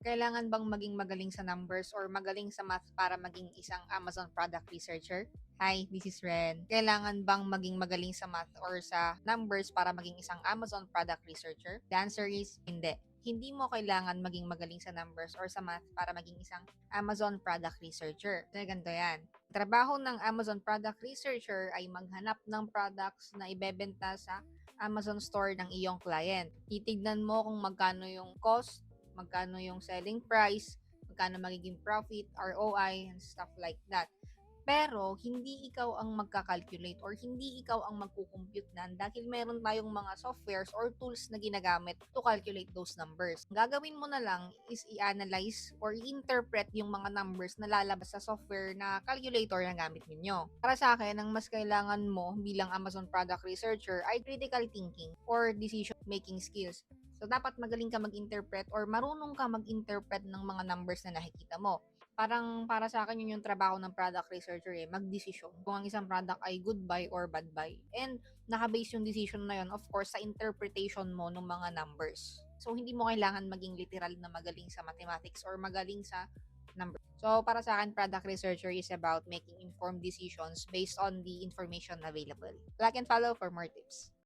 Kailangan bang maging magaling sa numbers or magaling sa math para maging isang Amazon product researcher? Hi, this is Ren. Kailangan bang maging magaling sa math or sa numbers para maging isang Amazon product researcher? The answer is hindi. Hindi mo kailangan maging magaling sa numbers or sa math para maging isang Amazon product researcher. Kasi ganito yan. Trabaho ng Amazon product researcher ay maghanap ng products na ibebenta sa Amazon store ng iyong client. Titignan mo kung magkano yung cost, magkano yung selling price, magkano magiging profit, ROI, and stuff like that. Pero, hindi ikaw ang magka-calculate or hindi ikaw ang magkukompute nan dahil meron tayong mga softwares or tools na ginagamit to calculate those numbers. Ang gagawin mo na lang is i-analyze or i-interpret yung mga numbers na lalabas sa software na calculator na gamit ninyo. Para sa akin, ang mas kailangan mo bilang Amazon product researcher ay critical thinking or decision making skills. So, dapat magaling ka mag-interpret or marunong ka mag-interpret ng mga numbers na nakikita mo. Parang para sa akin yun yung trabaho ng product researcher magdesisyon kung ang isang product ay good buy or bad buy. And naka-base yung decision na yun, of course, sa interpretation mo ng mga numbers. So, hindi mo kailangan maging literal na magaling sa mathematics or magaling sa numbers. So, para sa akin, product researcher is about making informed decisions based on the information available. Like and follow for more tips.